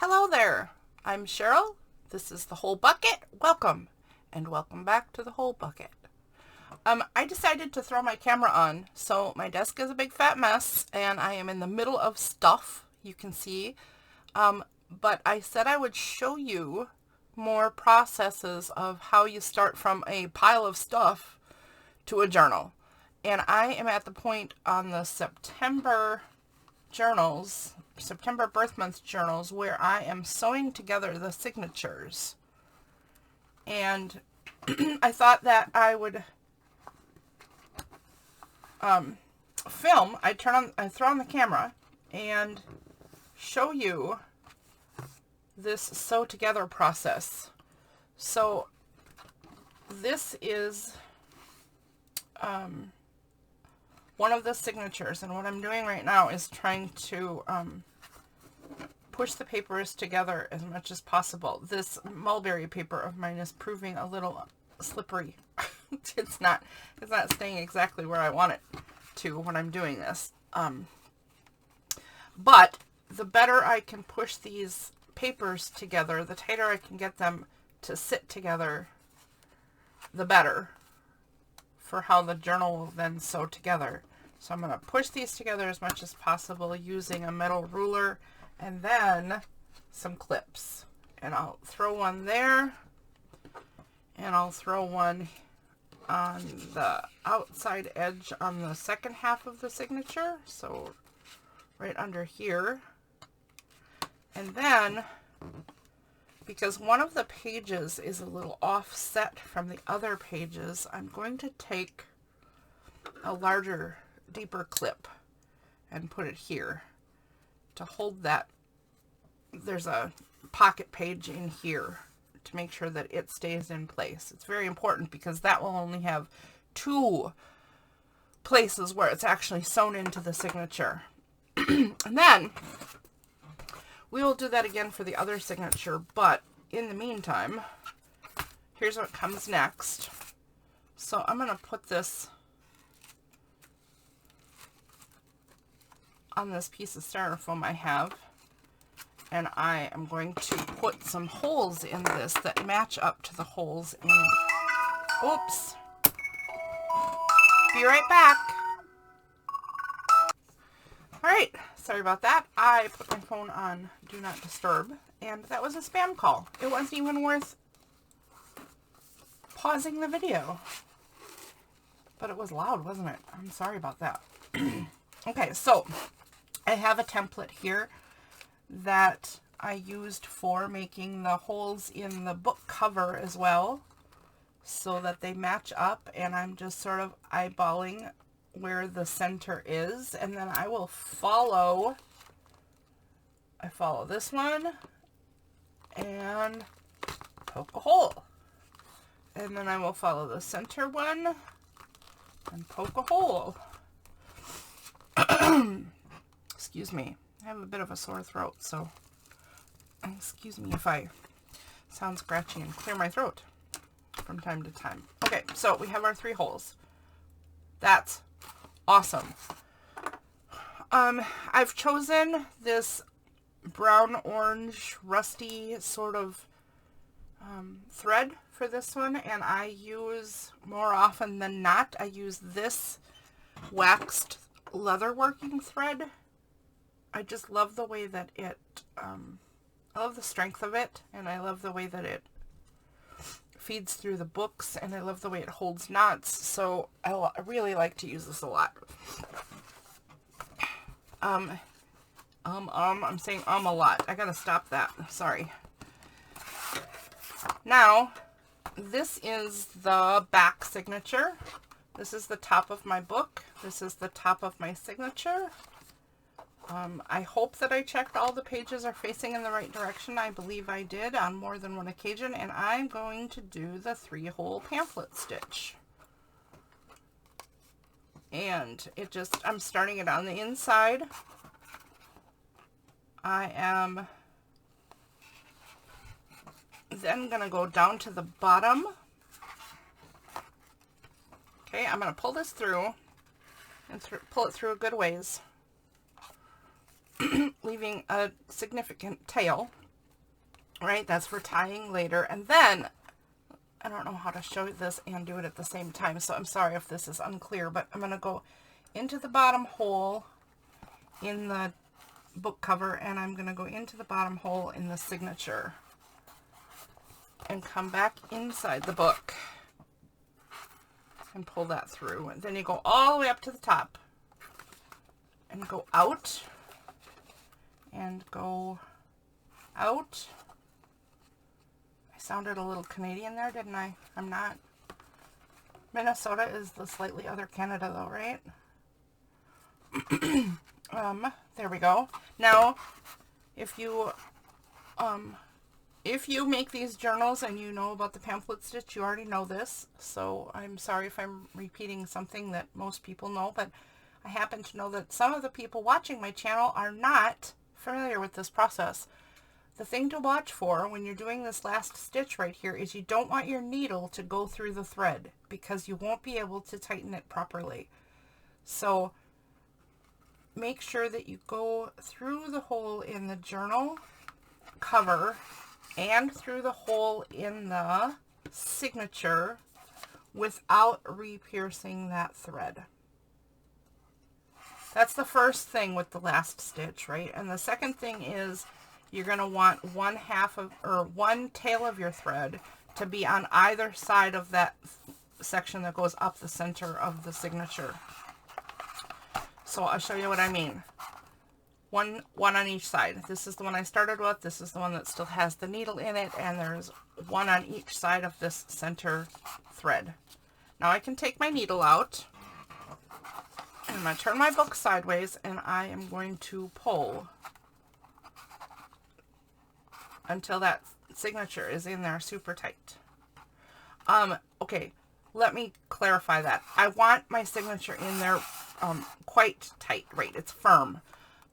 Hello there, I'm Cheryl. This is The Whole Bucket. Welcome, and welcome back to The Whole Bucket. I decided to throw my camera on, so my desk is a big fat mess, and I am in the middle of stuff, you can see. But I said I would show you more processes of how you start from a pile of stuff to a journal. And I am at the point on the September birth month journals, where I am sewing together the signatures. And I thought that I would film. I throw on the camera and show you this sew together process. So this is one of the signatures, and what I'm doing right now is trying to push the papers together as much as possible. This mulberry paper of mine is proving a little slippery. It's not staying exactly where I want it to when I'm doing this. But the better I can push these papers together, the tighter I can get them to sit together, the better for how the journal will then sew together. So I'm going to push these together as much as possible using a metal ruler and then some clips. And I'll throw one there, and I'll throw one on the outside edge on the second half of the signature, so right under here. And then, because one of the pages is a little offset from the other pages, I'm going to take a larger, deeper clip and put it here to hold that. There's a pocket page in here to make sure that it stays in place. It's very important because that will only have two places where it's actually sewn into the signature. And then we will do that again for the other signature, but in the meantime, here's what comes next. So I'm going to put this on this piece of styrofoam I have, and I am going to put some holes in this that match up to the holes in... Oops. Be right back. Alright, sorry about that. I put my phone on Do Not Disturb, and that was a spam call. It wasn't even worth pausing the video. But it was loud, wasn't it? I'm sorry about that. Okay, so I have a template here that I used for making the holes in the book cover as well, so that they match up, and I'm just sort of eyeballing where the center is, and then I will follow this one and poke a hole, and then I will follow the center one and poke a hole. Excuse me, I have a bit of a sore throat, so excuse me if I sound scratchy and clear my throat from time to time. Okay, so we have our 3 holes. That's awesome. I've chosen this brown orange rusty sort of thread for this one, and I use, more often than not, I use this waxed leatherworking thread. I just love the way that it, I love the strength of it, and I love the way that it feeds through the books, and I love the way it holds knots, so I really like to use this a lot. I'm saying a lot. I gotta stop that. Sorry. Now, this is the back signature. This is the top of my book. This is the top of my signature. I hope that I checked all the pages are facing in the right direction. I believe I did on more than one occasion, and I'm going to do the 3-hole pamphlet stitch. And I'm starting it on the inside. I am then going to go down to the bottom. Okay, I'm going to pull this through and pull it through a good ways, leaving a significant tail. right? That's for tying later. And then, I don't know how to show this and do it at the same time, so I'm sorry if this is unclear, but I'm going to go into the bottom hole in the book cover, and I'm going to go into the bottom hole in the signature and come back inside the book and pull that through. And then you go all the way up to the top and go out and go out. I sounded a little Canadian there, didn't I? I'm not. Minnesota is the slightly other Canada though, right? There we go. Now, if you make these journals and you know about the pamphlet stitch, you already know this, so I'm sorry if I'm repeating something that most people know, but I happen to know that some of the people watching my channel are not familiar with this process. The thing to watch for when you're doing this last stitch right here is you don't want your needle to go through the thread because you won't be able to tighten it properly. So make sure that you go through the hole in the journal cover and through the hole in the signature without re-piercing that thread. That's the first thing with the last stitch, right? And the second thing is you're going to want one tail of your thread to be on either side of that section that goes up the center of the signature. So I'll show you what I mean. One on each side. This is the one I started with. This is the one that still has the needle in it, and there's one on each side of this center thread. Now I can take my needle out. I'm going to turn my book sideways, and I am going to pull until that signature is in there super tight. Okay, let me clarify that. I want my signature in there quite tight, right? It's firm.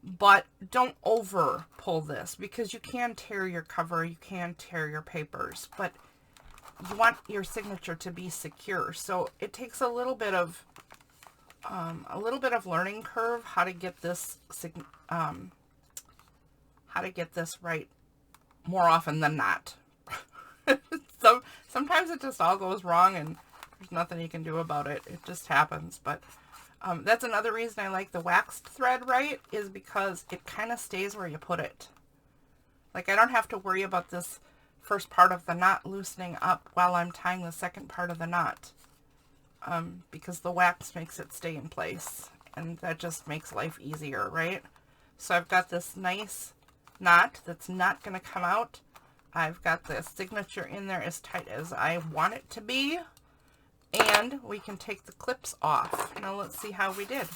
But don't over pull this because you can tear your cover, you can tear your papers, but you want your signature to be secure. So it takes a little bit of learning curve how to get this right more often than not. So sometimes it just all goes wrong and there's nothing you can do about it. It just happens. But that's another reason I like the waxed thread, right, is because it kind of stays where you put it. Like I don't have to worry about this first part of the knot loosening up while I'm tying the second part of the knot. Because the wax makes it stay in place, and that just makes life easier, right? So I've got this nice knot that's not going to come out. I've got the signature in there as tight as I want it to be, and we can take the clips off. Now let's see how we did.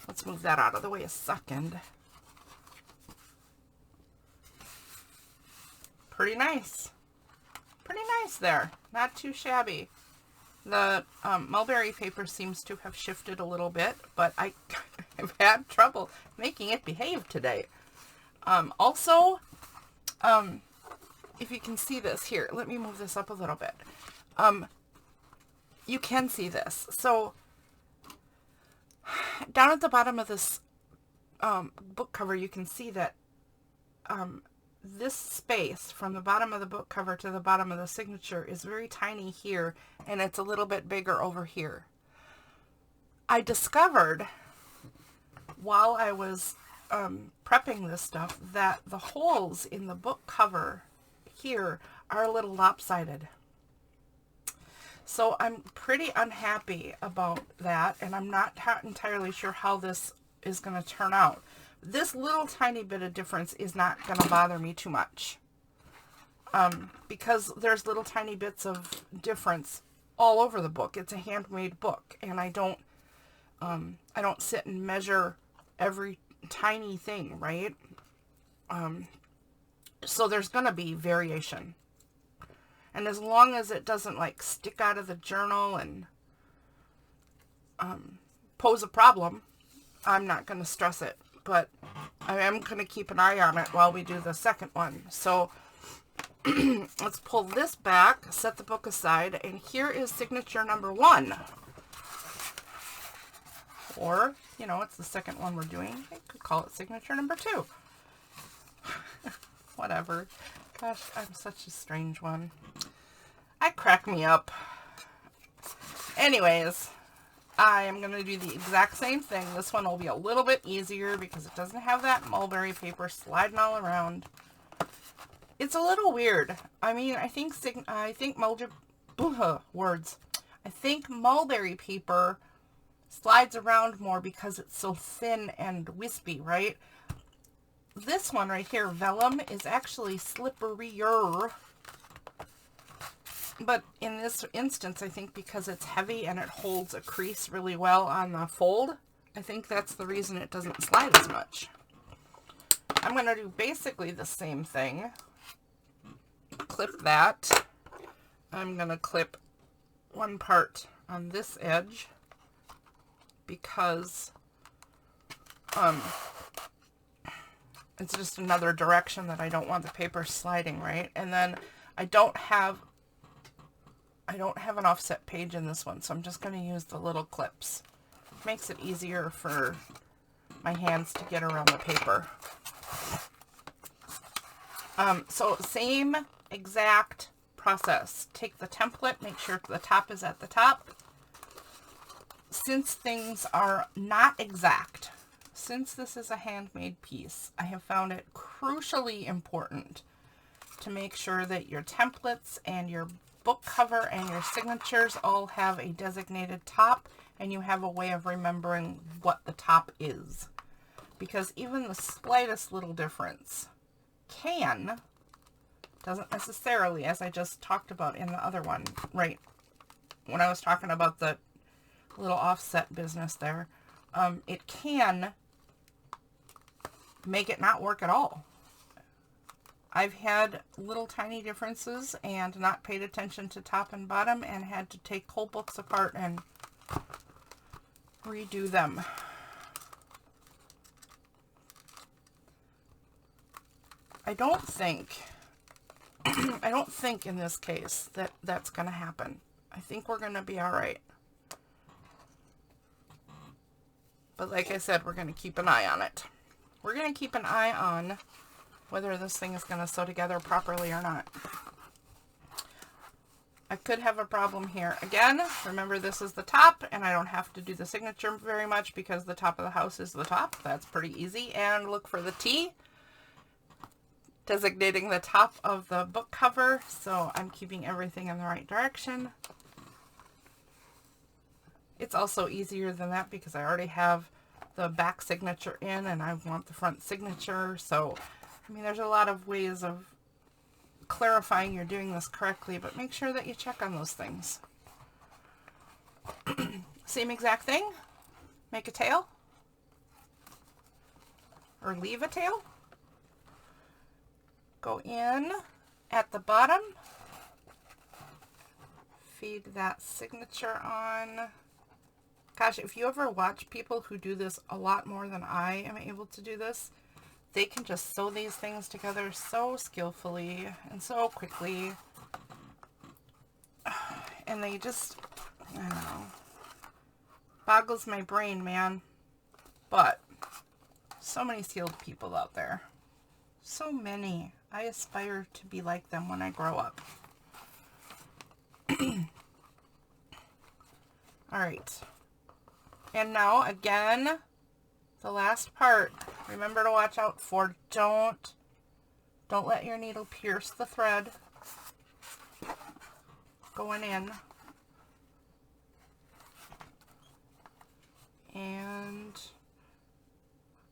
Let's move that out of the way a second. Pretty nice. Pretty nice there. Not too shabby. The mulberry paper seems to have shifted a little bit, but I've had trouble making it behave today. Also, if you can see this here, let me move this up a little bit. You can see this. So down at the bottom of this book cover, you can see that this space from the bottom of the book cover to the bottom of the signature is very tiny here, and it's a little bit bigger over here. I discovered while I was prepping this stuff that the holes in the book cover here are a little lopsided. So I'm pretty unhappy about that, and I'm not entirely sure how this is going to turn out. This little tiny bit of difference is not going to bother me too much, because there's little tiny bits of difference all over the book. It's a handmade book, and I don't sit and measure every tiny thing, right? So there's going to be variation. And as long as it doesn't like stick out of the journal and pose a problem, I'm not going to stress it. But I am going to keep an eye on it while we do the second one. So let's pull this back, set the book aside, and here is signature number 1. Or, you know, it's the second one we're doing. I could call it signature number 2. whatever. Gosh, I'm such a strange one. I crack me up. Anyways, I am going to do the exact same thing. This one will be a little bit easier because it doesn't have that mulberry paper sliding all around. It's a little weird. I mean, I think mulberry paper slides around more because it's so thin and wispy, right? This one right here, vellum, is actually slipperier. But in this instance, I think because it's heavy and it holds a crease really well on the fold, I think that's the reason it doesn't slide as much. I'm going to do basically the same thing. Clip that. I'm going to clip one part on this edge because it's just another direction that I don't want the paper sliding, right? And then I don't have an offset page in this one, so I'm just going to use the little clips. Makes it easier for my hands to get around the paper. So same exact process. Take the template, make sure the top is at the top. Since things are not exact, since this is a handmade piece, I have found it crucially important to make sure that your templates and your book cover and your signatures all have a designated top, and you have a way of remembering what the top is. Because even the slightest little difference doesn't necessarily, as I just talked about in the other one, right, when I was talking about the little offset business there, it can make it not work at all. I've had little tiny differences and not paid attention to top and bottom and had to take whole books apart and redo them. I don't think in this case that that's going to happen. I think we're going to be all right. But like I said, we're going to keep an eye on it. We're going to keep an eye on whether this thing is going to sew together properly or not. I could have a problem here. Again, remember this is the top, and I don't have to do the signature very much because the top of the house is the top. That's pretty easy. And look for the T, designating the top of the book cover, so I'm keeping everything in the right direction. It's also easier than that because I already have the back signature in and I want the front signature. So, I mean, there's a lot of ways of clarifying you're doing this correctly, but make sure that you check on those things. Same exact thing. Make a tail. Or leave a tail. Go in at the bottom. Feed that signature on. Gosh, if you ever watch people who do this a lot more than I am able to do this, they can just sew these things together so skillfully and so quickly. And they just, I don't know, boggles my brain, man. But so many skilled people out there. So many. I aspire to be like them when I grow up. All right. And now, again, the last part. Remember to watch out for don't let your needle pierce the thread going in. And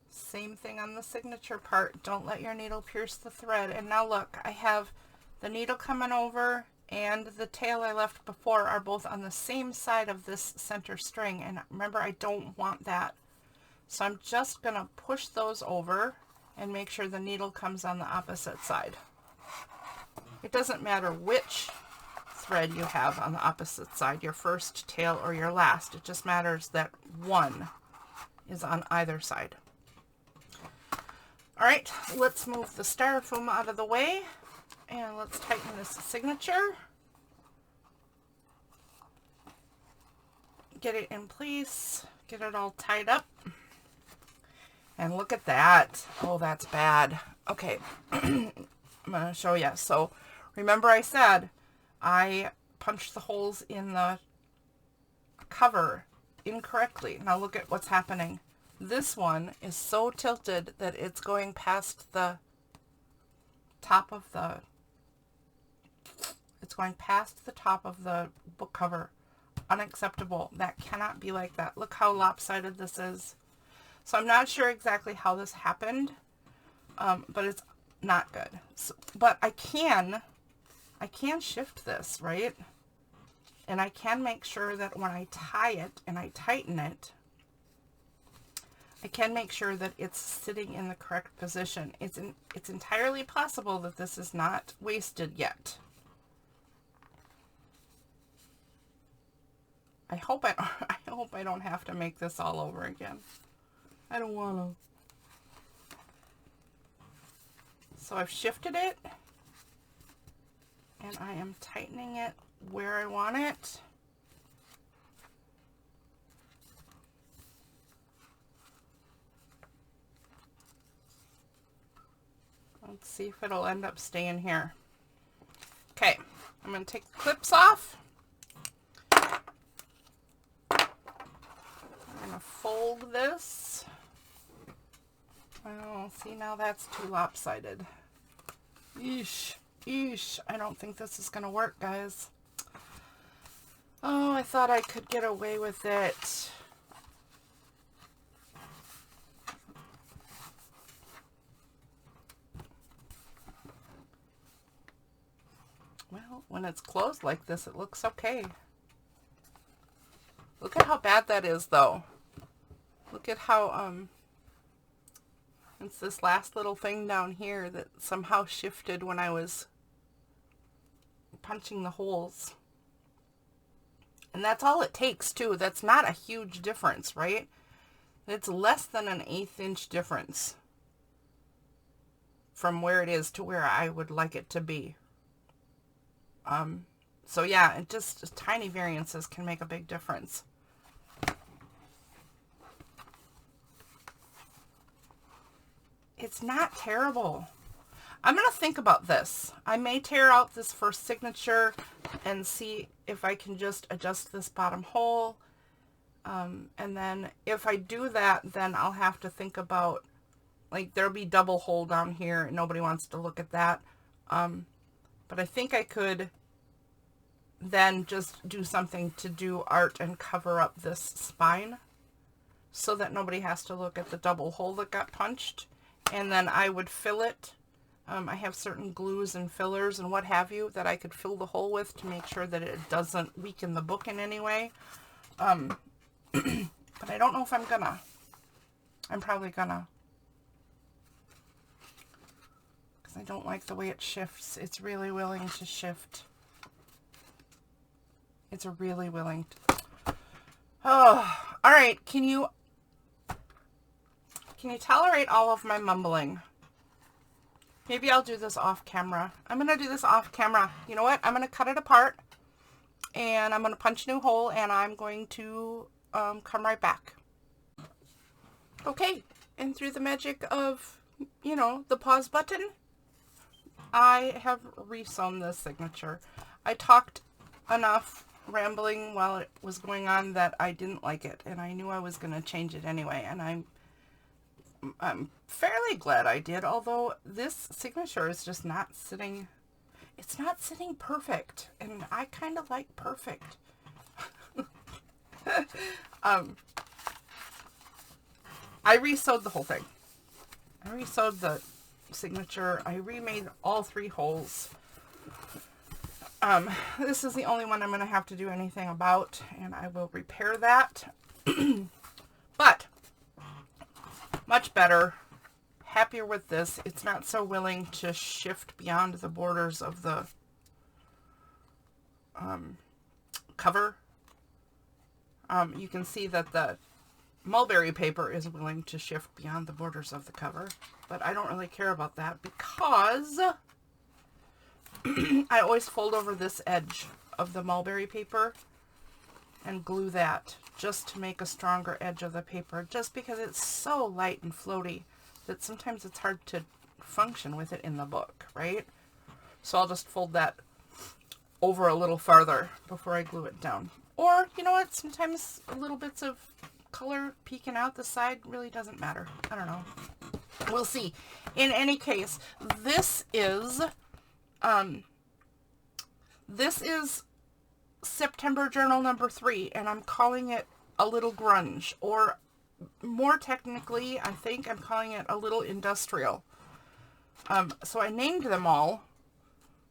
same thing on the signature part. Don't let your needle pierce the thread. And now look, I have the needle coming over and the tail I left before are both on the same side of this center string. And remember, I don't want that. So I'm just going to push those over and make sure the needle comes on the opposite side. It doesn't matter which thread you have on the opposite side, your first tail or your last. It just matters that one is on either side. All right, let's move the styrofoam out of the way and let's tighten this signature. Get it in place, get it all tied up. And look at that. Oh, that's bad. Okay. I'm going to show you. So remember I said I punched the holes in the cover incorrectly. Now look at what's happening. This one is so tilted that it's going past the top of the, it's going past the top of the book cover. Unacceptable. That cannot be like that. Look how lopsided this is. So I'm not sure exactly how this happened, but it's not good. So, but I can shift this, right? And I can make sure that when I tie it and I tighten it, I can make sure that it's sitting in the correct position. It's entirely possible that this is not wasted yet. I hope I don't have to make this all over again. I don't want to. So I've shifted it, and I am tightening it where I want it. Let's see if it'll end up staying here. Okay, I'm going to take the clips off. I'm going to fold this. Oh, see, now that's too lopsided. Eesh, eesh. I don't think this is going to work, guys. Oh, I thought I could get away with it. Well, when it's closed like this, it looks okay. Look at how bad that is, though. Look at how, it's this last little thing down here that somehow shifted when I was punching the holes. And that's all it takes, too. That's not a huge difference, right? It's less than an 1/8 inch difference from where it is to where I would like it to be. So yeah, it just tiny variances can make a big difference. It's not terrible. I'm going to think about this. I may tear out this first signature and see if I can just adjust this bottom hole. And then if I do that, then I'll have to think about, like, there'll be double hole down here. And nobody wants to look at that. But I think I could then just do something to do art and cover up this spine so that nobody has to look at the double hole that got punched. And then I would fill it. I have certain glues and fillers and what have you that I could fill the hole with to make sure that it doesn't weaken the book in any way. But I don't know if I'm gonna. I'm probably gonna. Because I don't like the way it shifts. It's really willing to shift. It's really willing to. Oh, all right. Can you tolerate all of my mumbling? Maybe I'll do this off camera. I'm going to do this off camera. You know what? I'm going to cut it apart and I'm going to punch a new hole and I'm going to come right back. Okay. And through the magic of, you know, the pause button, I have resewn this signature. I talked enough rambling while it was going on that I didn't like it and I knew I was going to change it anyway, and I'm fairly glad I did, although this signature is just not sitting, it's not sitting perfect, and I kind of like perfect. I resewed the whole thing. I resewed the signature. I remade all 3 holes. This is the only one I'm going to have to do anything about, and I will repair that. But much better. Happier with this. It's not so willing to shift beyond the borders of the cover. You can see that the mulberry paper is willing to shift beyond the borders of the cover, but I don't really care about that because I always fold over this edge of the mulberry paper and glue that just to make a stronger edge of the paper, just because it's so light and floaty that sometimes it's hard to function with it in the book, right? So I'll just fold that over a little farther before I glue it down. Or, you know what, sometimes little bits of color peeking out the side really doesn't matter. I don't know. We'll see. In any case, this is September journal number 3, and I'm calling it A Little Grunge, or more technically, I think I'm calling it A Little Industrial. So I named them all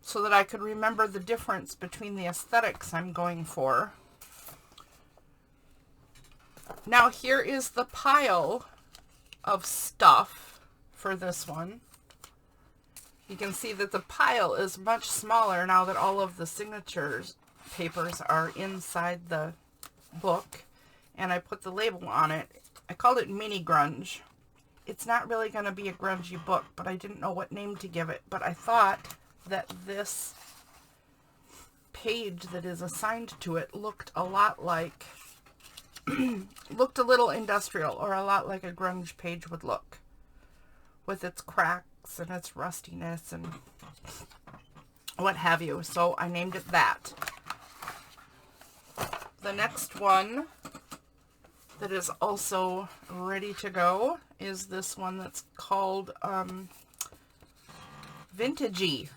so that I could remember the difference between the aesthetics I'm going for. Now here is the pile of stuff for this one. You can see that the pile is much smaller now that all of the signatures papers are inside the book, and I put the label on it. I called it Mini Grunge. It's not really going to be a grungy book, but I didn't know what name to give it. But I thought that this page that is assigned to it looked a lot like, looked a little industrial, or a lot like a grunge page would look, with its cracks and its rustiness and what have you. So I named it that. The next one that is also ready to go is this one that's called Vintagey.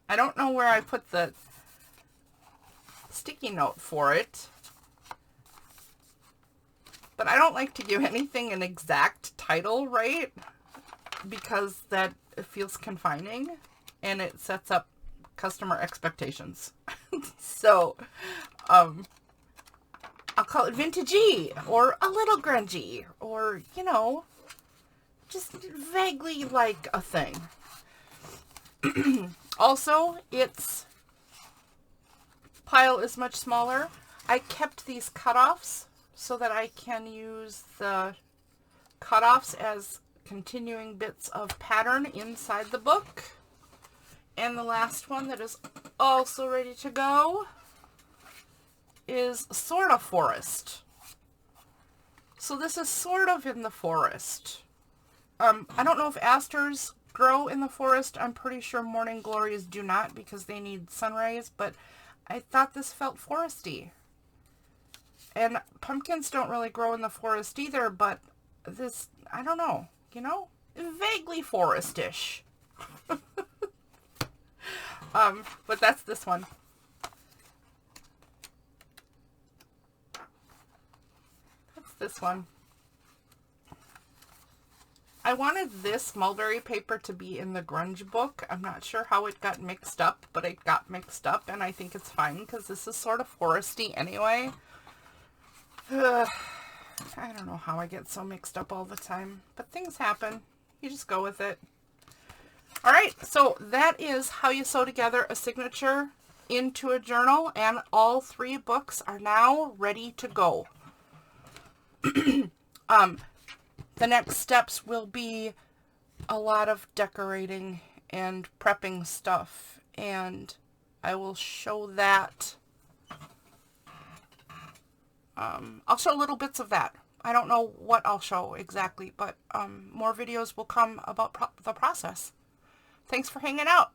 I don't know where I put the sticky note for it, but I don't like to give anything an exact title, right? Because that it feels confining and it sets up customer expectations. So I'll call it Vintagey, or A Little Grungy, or, you know, just vaguely like a thing. Also, its pile is much smaller. I kept these cutoffs so that I can use the cutoffs as continuing bits of pattern inside the book. And the last one that is also ready to go is Sort of Forest. So this is sort of in the forest. I don't know if asters grow in the forest. I'm pretty sure morning glories do not, because they need sun rays, but I thought this felt foresty. And pumpkins don't really grow in the forest either, but this, I don't know, you know, vaguely forestish. But that's this one. That's this one. I wanted this mulberry paper to be in the grunge book. I'm not sure how it got mixed up, but it got mixed up, and I think it's fine because this is sort of foresty anyway. I don't know how I get so mixed up all the time, but things happen. You just go with it. All right, so that is how you sew together a signature into a journal, and all 3 books are now ready to go. The next steps will be a lot of decorating and prepping stuff, and I will show that. I'll show little bits of that. I don't know what I'll show exactly, but more videos will come about the process. Thanks for hanging out.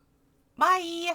Bye!